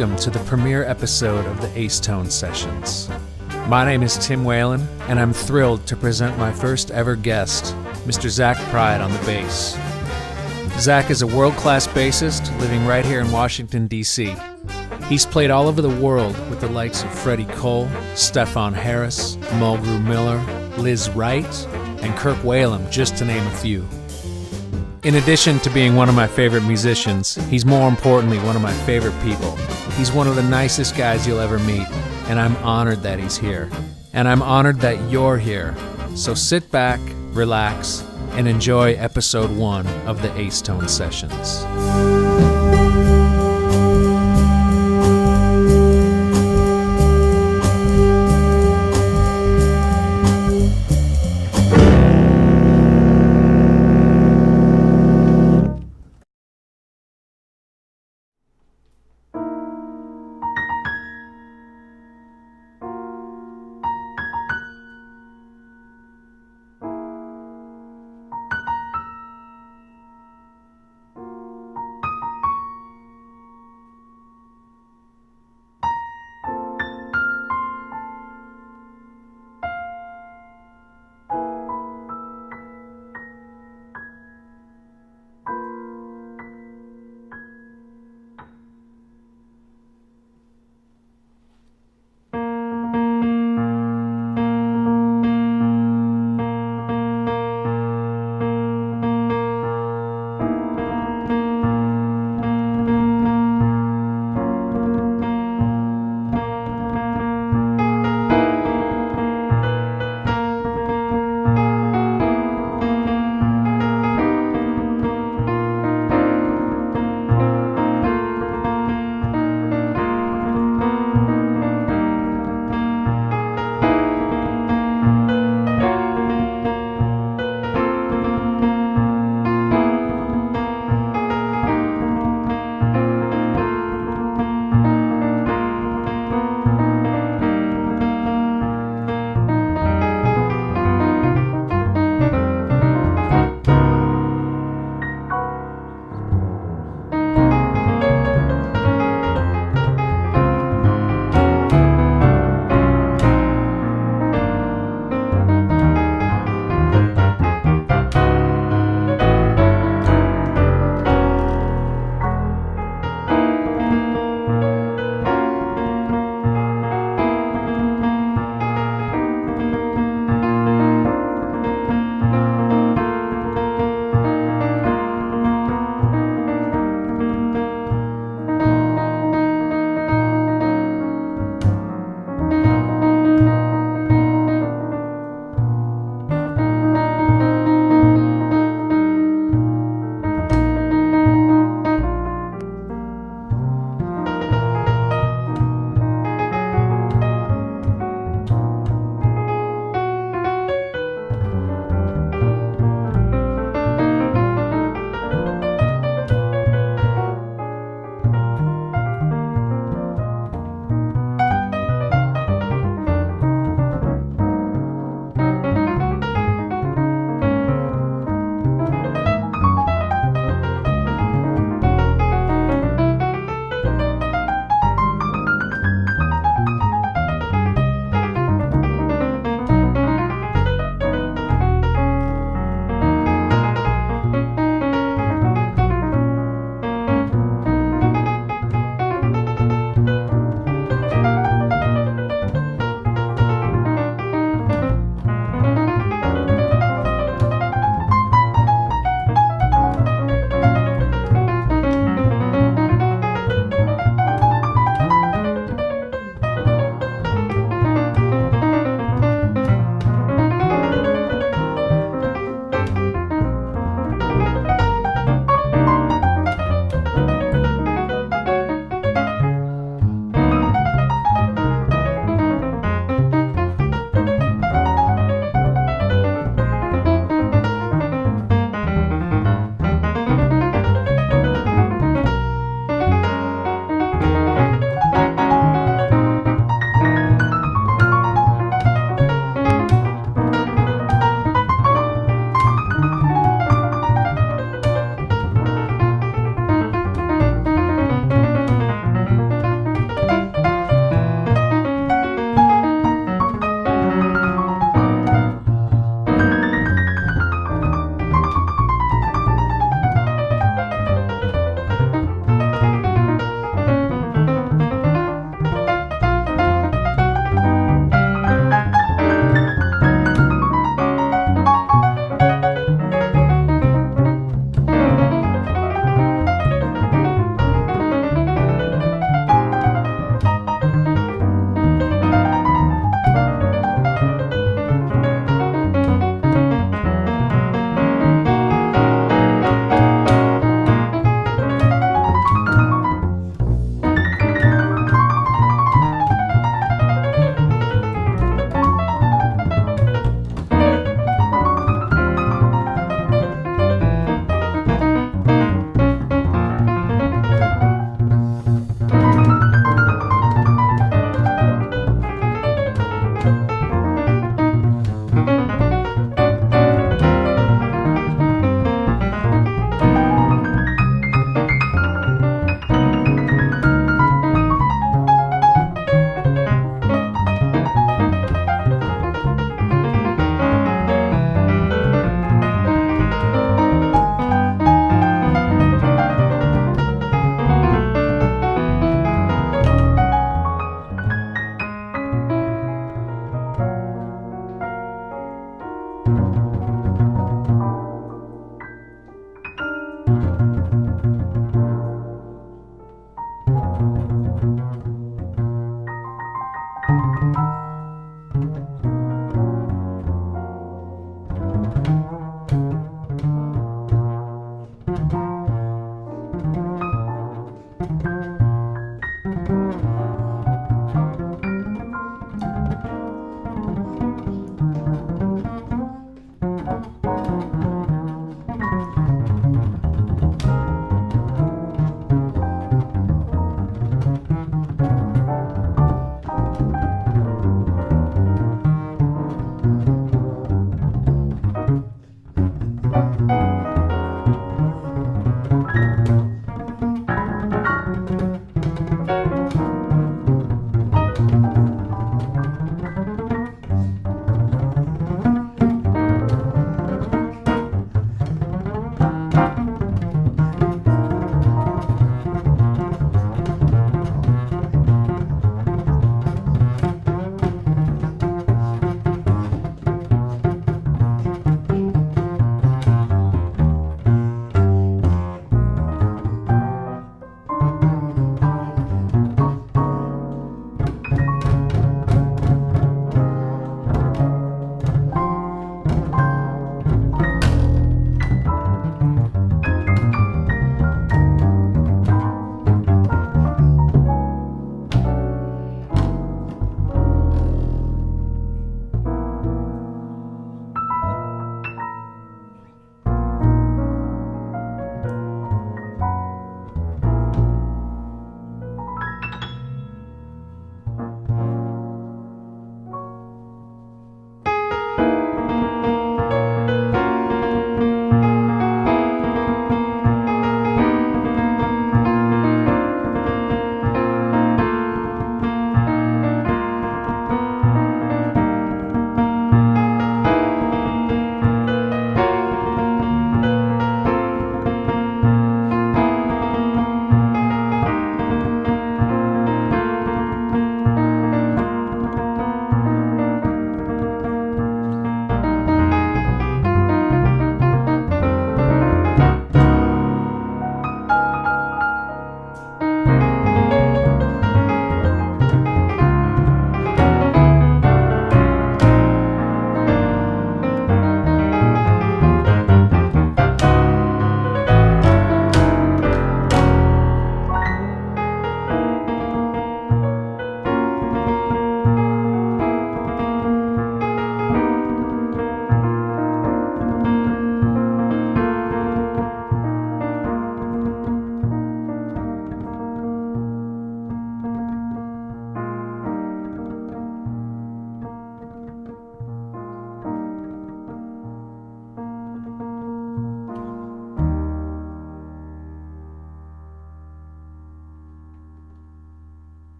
welcome to the premiere episode of the AceTone Sessions. My name is Tim Whalen, and I'm thrilled to present my first ever guest, Mr. Zack Pride on the bass. Zack is a world-class bassist living right here in Washington, D.C. He's played all over the world with the likes of Freddie Cole, Stefan Harris, Mulgrew Miller, Liz Wright, and Kirk Whalum, just to name a few. In addition to being one of my favorite musicians, he's more importantly one of my favorite people. He's one of the nicest guys you'll ever meet, and I'm honored that he's here. And I'm honored that you're here. So sit back, relax, and enjoy episode 1 of the AceTone Sessions.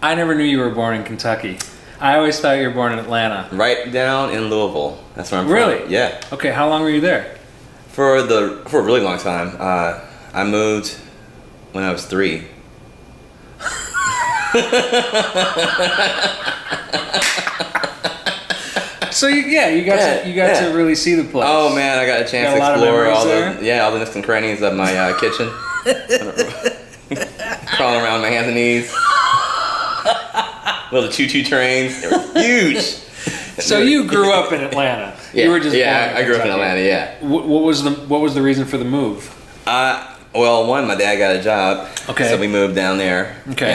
I never knew you were born in Kentucky. I always thought you were born in Atlanta. Right down in Louisville. That's where I'm from. Really? Yeah. Okay, how long were you there? For a really long time. I moved when I was 3. So you got to really see the place. Oh man, I got a chance to explore all the nooks and crannies of my kitchen. Crawling around on my hands and knees. Little choo-choo trains. They were huge. So you grew up in Atlanta. Yeah, You were just born in I grew up in Kentucky. Atlanta. Yeah. What was the reason for the move? Well, one, my dad got a job. Okay. So we moved down there. Okay.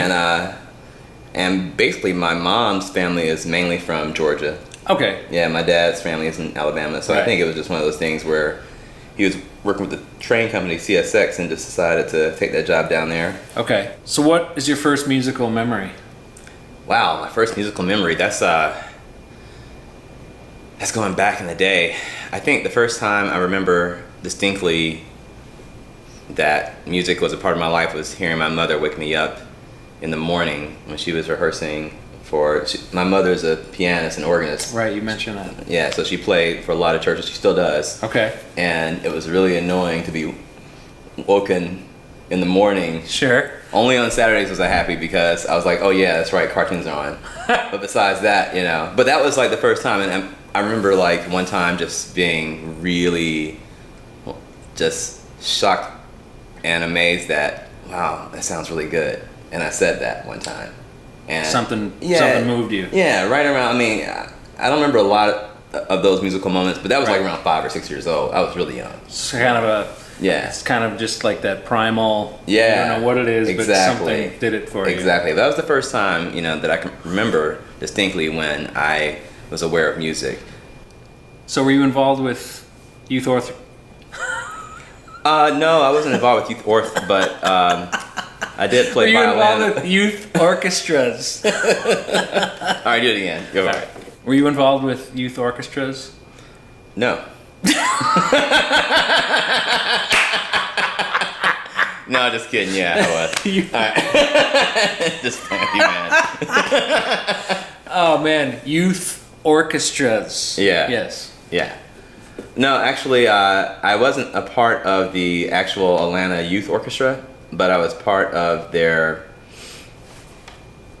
And basically my mom's family is mainly from Georgia. Okay. Yeah, my dad's family is in Alabama. So Right. I think it was just one of those things where he was working with the train company CSX and just decided to take that job down there. Okay. So what is your first musical memory? Wow, my first musical memory, that's going back in the day. I think the first time I remember distinctly that music was a part of my life was hearing my mother wake me up in the morning when she was rehearsing my mother's a pianist and organist. Right, you mentioned that. Yeah, so she played for a lot of churches. She still does. Okay. And it was really annoying to be woken in the morning. Sure. Only on Saturdays was I happy because I was like, oh yeah, that's right, cartoons are on. But besides that, but that was like the first time, and I remember like one time just being really just shocked and amazed that, wow, that sounds really good. And I said that one time. And something moved you. Yeah, right around, I don't remember a lot of those musical moments, but that was like around 5 or 6 years old. I was really young. It's kind of just like that primal, you don't know what it is, but something did it for you. Exactly. That was the first time, that I can remember distinctly when I was aware of music. So were you involved with youth orchestra? No, I wasn't involved with youth orchestra, but I did play violin. Were you involved with youth orchestras? All right, do it again. Go ahead. Were you involved with youth orchestras? No. No, just kidding. Yeah, I was. All right. Just playing you, man. Oh man, youth orchestras. Yeah. Yes. Yeah. No, actually, I wasn't a part of the actual Atlanta Youth Orchestra, but I was part of their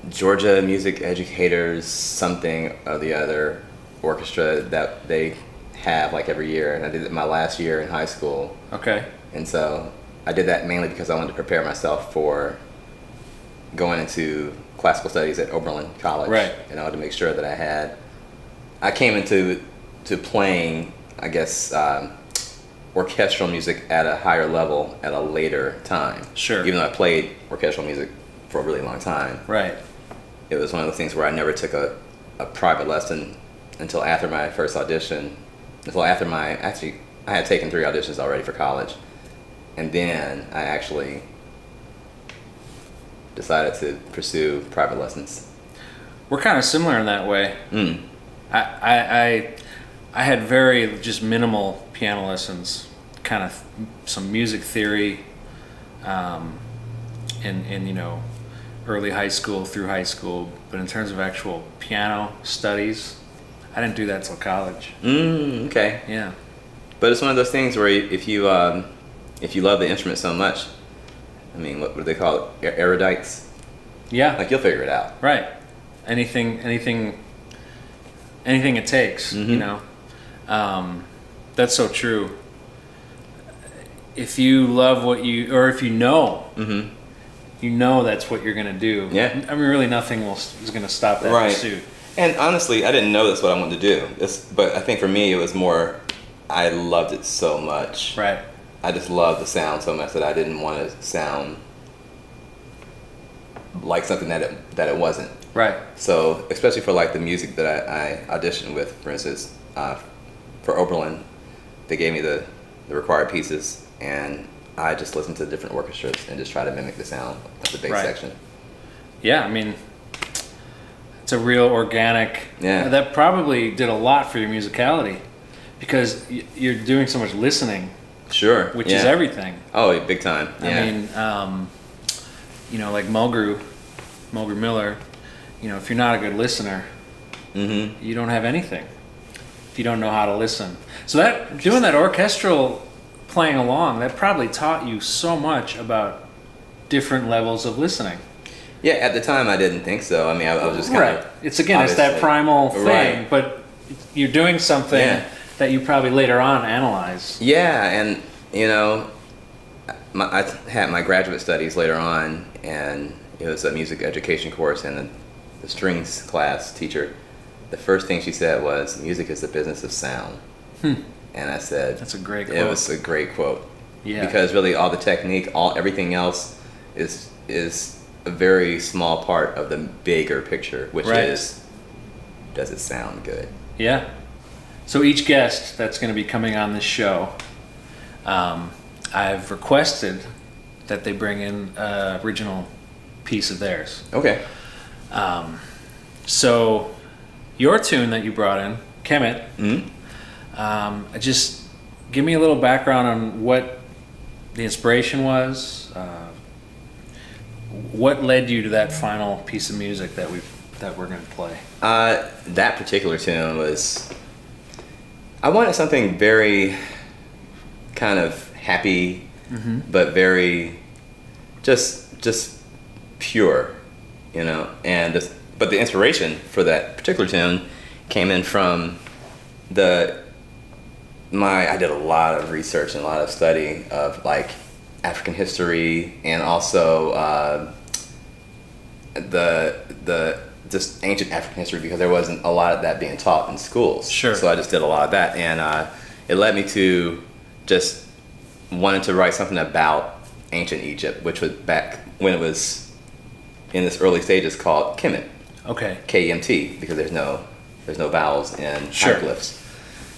Georgia Music Educators something or the other orchestra that they have like every year, and I did it my last year in high school. Okay. And so I did that mainly because I wanted to prepare myself for going into classical studies at Oberlin College. Right. And I wanted to make sure that I came into playing, I guess, orchestral music at a higher level at a later time. Sure. Even though I played orchestral music for a really long time. Right. It was one of those things where I never took a private lesson until after my first audition. I had taken 3 auditions already for college. And then I actually decided to pursue private lessons. We're kind of similar in that way. I had very just minimal piano lessons, kind of some music theory, in early high school through high school. But in terms of actual piano studies, I didn't do that till college. Okay. Yeah. But it's one of those things where if you love the instrument so much, what do they call it? Erudites? Yeah. Like you'll figure it out. Right. Anything it takes, that's so true. If you love what or if that's what you're gonna do. Yeah. Really nothing is gonna stop that pursuit. And honestly, I didn't know that's what I wanted to do. But I think for me, it was more, I loved it so much. Right. I just loved the sound so much that I didn't want to sound like something that it wasn't. Right. So, especially for like the music that I auditioned with, for instance, for Oberlin, they gave me the required pieces, and I just listened to different orchestras and just try to mimic the sound of the bass section. Yeah, it's a real organic. Yeah. That probably did a lot for your musicality, because you're doing so much listening. Sure. Which is everything. Oh, big time. Yeah. Like Mulgrew Miller, if you're not a good listener, you don't have anything. If you don't know how to listen. So doing that orchestral playing along, that probably taught you so much about different levels of listening. Yeah, at the time I didn't think so. I mean, I was just kind of... It's that primal thing, right. But you're doing something that you probably later on analyze. Yeah, and I had my graduate studies later on, and it was a music education course, and the strings class teacher, the first thing she said was, "Music is the business of sound." And I said, "That's a great quote." It was a great quote. Yeah. Because really, all the technique, everything else, is a very small part of the bigger picture, which is, does it sound good? Yeah. So each guest that's going to be coming on this show, I've requested that they bring in an original piece of theirs. Okay. So your tune that you brought in, Khemit, just give me a little background on what the inspiration was. What led you to that final piece of music that we're going to play? That particular tune was, I wanted something very kind of happy, but very just pure, and but the inspiration for that particular tune came in from I did a lot of research and a lot of study of like African history, and also the just ancient African history, because there wasn't a lot of that being taught in schools. Sure. So I just did a lot of that, and it led me to just wanted to write something about ancient Egypt, which was back when it was in its early stages called Khemit. Okay. K-E-M-T, because there's no vowels in hieroglyphs.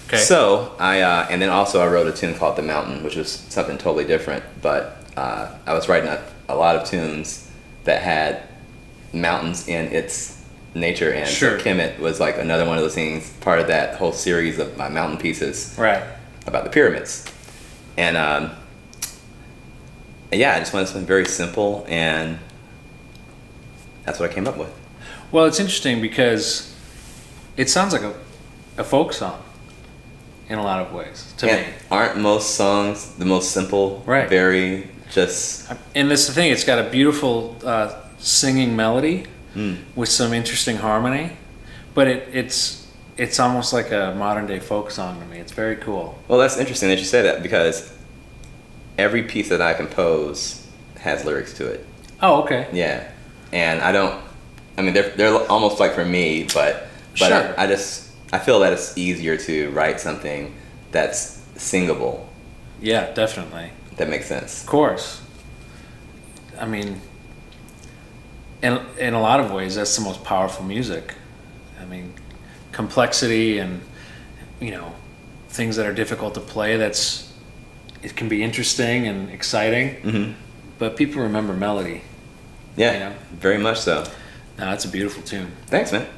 Okay. So and then also I wrote a tune called The Mountain, which was something totally different, but I was writing a lot of tunes that had mountains in its nature, and so Khemit was like another one of those things, part of that whole series of my mountain pieces about the pyramids. And I just wanted something very simple, and that's what I came up with. Well, it's interesting because it sounds like a folk song in a lot of ways to me. Aren't most songs the most simple? Right. Very just... And this is the thing, it's got a beautiful singing melody with some interesting harmony, but it's almost like a modern day folk song to me. It's very cool. Well, that's interesting that you say that, because every piece that I compose has lyrics to it. Oh, okay. Yeah. And they're almost like for me, but sure. I feel that it's easier to write something that's singable. Yeah, definitely. That makes sense. Of course. I mean, in a lot of ways, that's the most powerful music. I mean, complexity and, things that are difficult to play, it can be interesting and exciting, but people remember melody. Yeah, very much so. No, that's a beautiful tune. Thanks, man.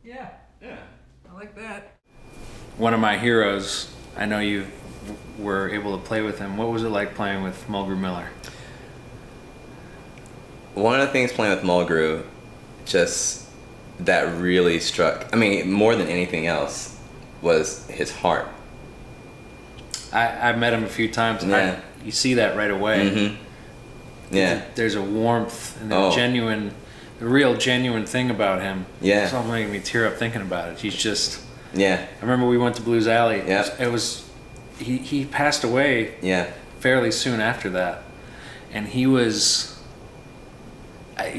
Yeah, Yeah. I like that. One of my heroes, I know you were able to play with him. What was it like playing with Mulgrew Miller? One of the things playing with Mulgrew, just that really struck, I mean, more than anything else, was his heart. I met him a few times, and Yeah. you see that right away. Mm-hmm. Yeah. There's a warmth and a real genuine thing about him. Yeah. It's all making me tear up thinking about it. He's just. Yeah. I remember we went to Blues Alley. Yeah. It was he passed away. Yeah. Fairly soon after that, and he was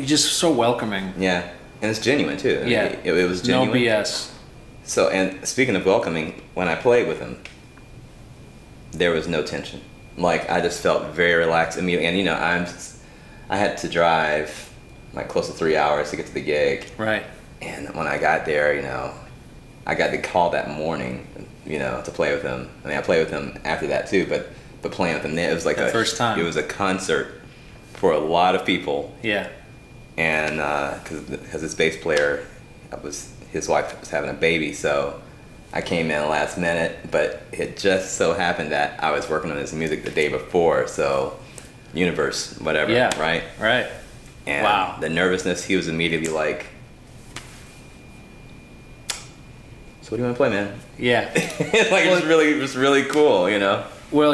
just so welcoming. Yeah, and it's genuine too. Yeah, it was genuine. No BS. So, and speaking of welcoming, when I played with him, there was no tension. Like, I just felt very relaxed immediately. And, you know, I had to drive like close to 3 hours to get to the gig. Right. And when I got there, you know, I got the call that morning, you know, to play with him. I mean, I played with him after that too, but playing with him there, it was like the first time. It was a concert for a lot of people. Yeah. And because his bass player, his wife was having a baby, so I came in last minute, but it just so happened that I was working on his music the day before, so universe, whatever, yeah, right? Right. And wow. The nervousness, he was immediately like, so what do you want to play, man? Yeah. Like, it was really cool, you know? Well,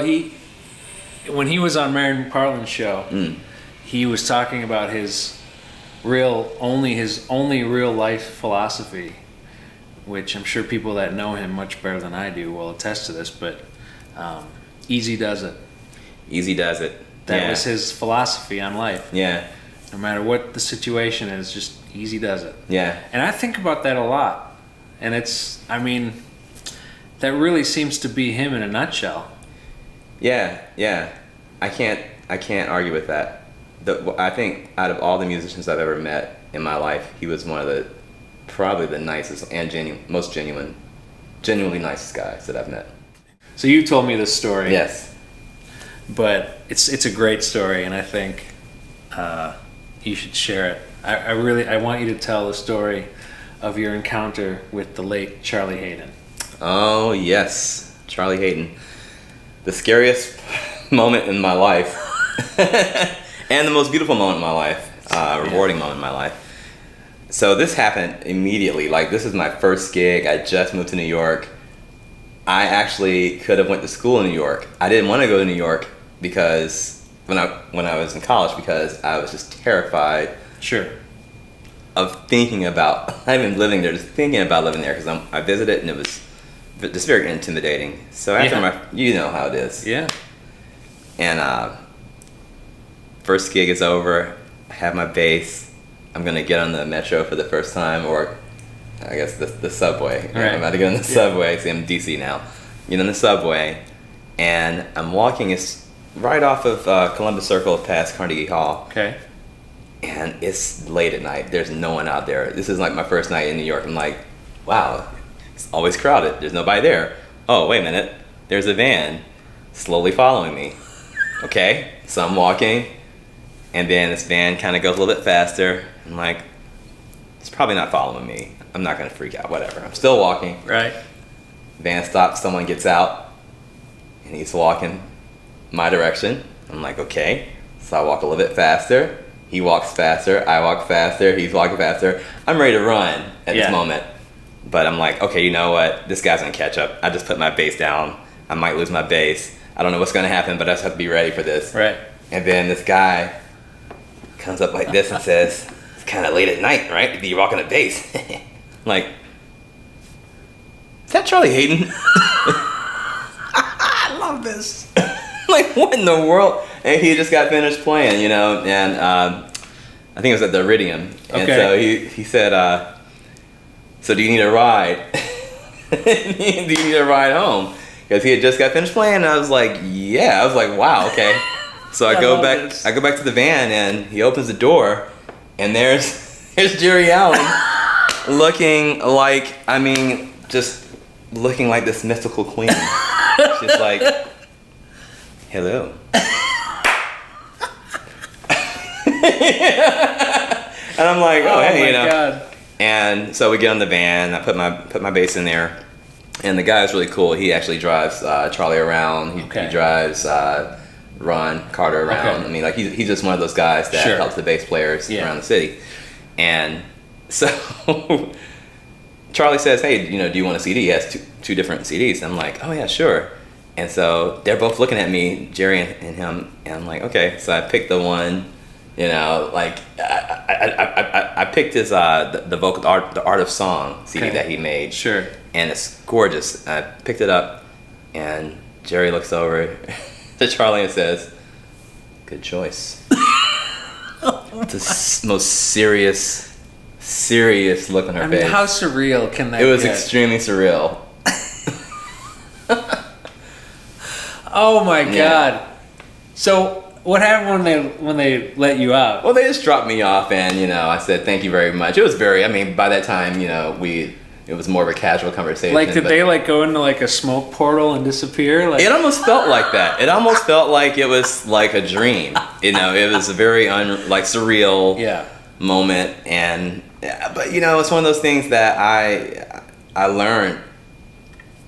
when he was on Marion McPartland's show, he was talking about his only real life philosophy, which I'm sure people that know him much better than I do will attest to this, but easy does it. Easy does it. That was his philosophy on life. Yeah. No matter what the situation is, just easy does it. Yeah. And I think about that a lot. And that really seems to be him in a nutshell. Yeah, yeah. I can't argue with that. I think out of all the musicians I've ever met in my life, he was one of probably the nicest and genuinely nicest guys that I've met. So you told me this story. Yes. But it's a great story, and I think you should share it. I want you to tell the story of your encounter with the late Charlie Haden. Oh yes, Charlie Haden. The scariest moment in my life And the most beautiful moment in my life, rewarding moment in my life. So this happened immediately. Like, this is my first gig. I just moved to New York. I actually could have went to school in New York. I didn't want to go to New York because when I was in college, because I was just terrified. Sure. Of thinking about, not even living there, just thinking about living there, because I visited and it was just very intimidating. So after you know how it is. Yeah. And first gig is over. I have my bass. I'm gonna get on the metro for the first time, or I guess the subway. Right. I'm about to get on the subway. See, I'm in DC now. Get on the subway, and I'm walking. It's right off of Columbus Circle past Carnegie Hall. Okay. And it's late at night. There's no one out there. This is like my first night in New York. I'm like, wow, it's always crowded. There's nobody there. Oh, wait a minute. There's a van slowly following me. Okay, so I'm walking, and then this van kind of goes a little bit faster. I'm like, it's probably not following me. I'm not gonna freak out, whatever. I'm still walking. Right. Van stops, someone gets out, and he's walking my direction. I'm like, okay. So I walk a little bit faster. He walks faster, I walk faster, he's walking faster. I'm ready to run at this moment. But I'm like, okay, you know what? This guy's gonna catch up. I just put my bass down. I might lose my bass. I don't know what's gonna happen, but I just have to be ready for this. Right. And then this guy comes up like this and says, it's kind of late at night, right, to be rocking a bass. I'm like, is that Charlie Haden? I love this. Like, what in the world? And he just got finished playing, you know, and I think it was at the Iridium. And so he said, so do you need a ride? Do you need a ride home? Because he had just got finished playing, and I was like, yeah. I was like, wow, okay. So I go back to the van, and he opens the door, and there's Jerry Allen looking like, I mean, just looking like this mystical queen. She's like, hello. And I'm like, oh hey, you know. God. And so we get on the van. I put my bass in there, and the guy is really cool. He actually drives Charlie around. He drives Ron Carter around. Okay. I mean, like he's just one of those guys that helps the bass players around the city. And so Charlie says, hey, you know, do you want a CD? He has two different CDs. I'm like, oh yeah, sure. And so they're both looking at me, Jerry and him, and I'm like, okay. So I picked the one, you know, like I picked his the vocal the art of song CD that he made. Sure. And it's gorgeous. I picked it up, and Jerry looks over to Charlie and says, "Good choice." The most serious look on her face. I mean, how surreal can that? It was extremely surreal. Oh my God! So what happened when they let you out? Well, they just dropped me off, and you know, I said thank you very much. It was very. I mean, by that time, you know, it was more of a casual conversation. Like, did they like go into like a smoke portal and disappear? Like, it almost felt like that. It almost felt like it was like a dream. You know, it was a very surreal moment, and but you know, it's one of those things that I learned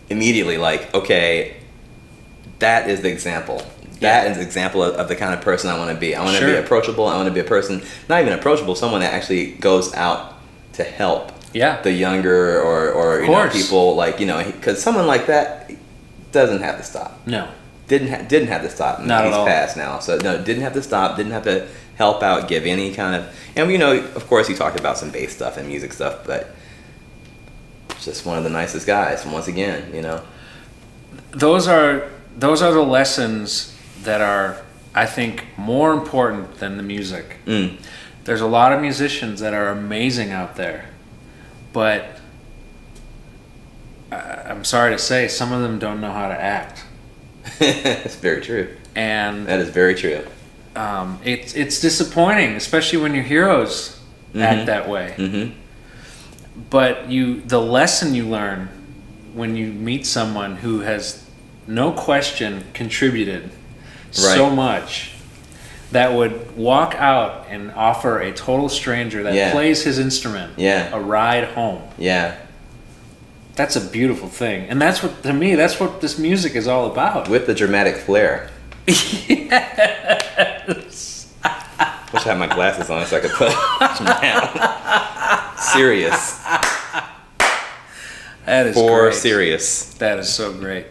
immediately. Like, okay. That is the example. That is the example of the kind of person I want to be. I want to be approachable. I want to be a person, not even approachable, someone that actually goes out to help the younger or you know, people, like, you know, because someone like that doesn't have to stop. No. Didn't have to stop. Not at all. He's passed now. So, no, didn't have to stop, didn't have to help out, give any kind of, and, you know, of course, he talked about some bass stuff and music stuff, but just one of the nicest guys, once again, you know. Those are the lessons that are, I think, more important than the music. There's a lot of musicians that are amazing out there, but I'm sorry to say, some of them don't know how to act. That's very true. And that is very true. It's disappointing, especially when your heroes act that way. Mm-hmm. But the lesson you learn when you meet someone who has no question contributed so much, that would walk out and offer a total stranger that plays his instrument a ride home. Yeah. That's a beautiful thing. And that's what, to me, that's what this music is all about. With the dramatic flair. Yes. Wish I had my glasses on so I could put them down. Serious. That is For great. serious. That is so great.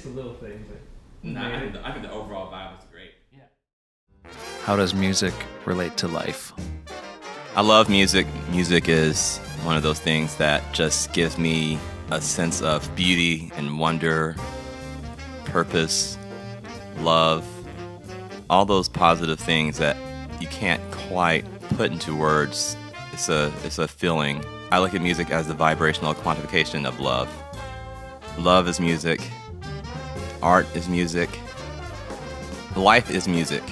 the little thing, but No, I think the overall vibe was great. yeah. How does music relate to life? I love music. Music is one of those things that just gives me a sense of beauty and wonder, purpose, love, all those positive things that you can't quite put into words. It's a feeling. I look at music as the vibrational quantification of love. Love is music. Art is music. Life is music.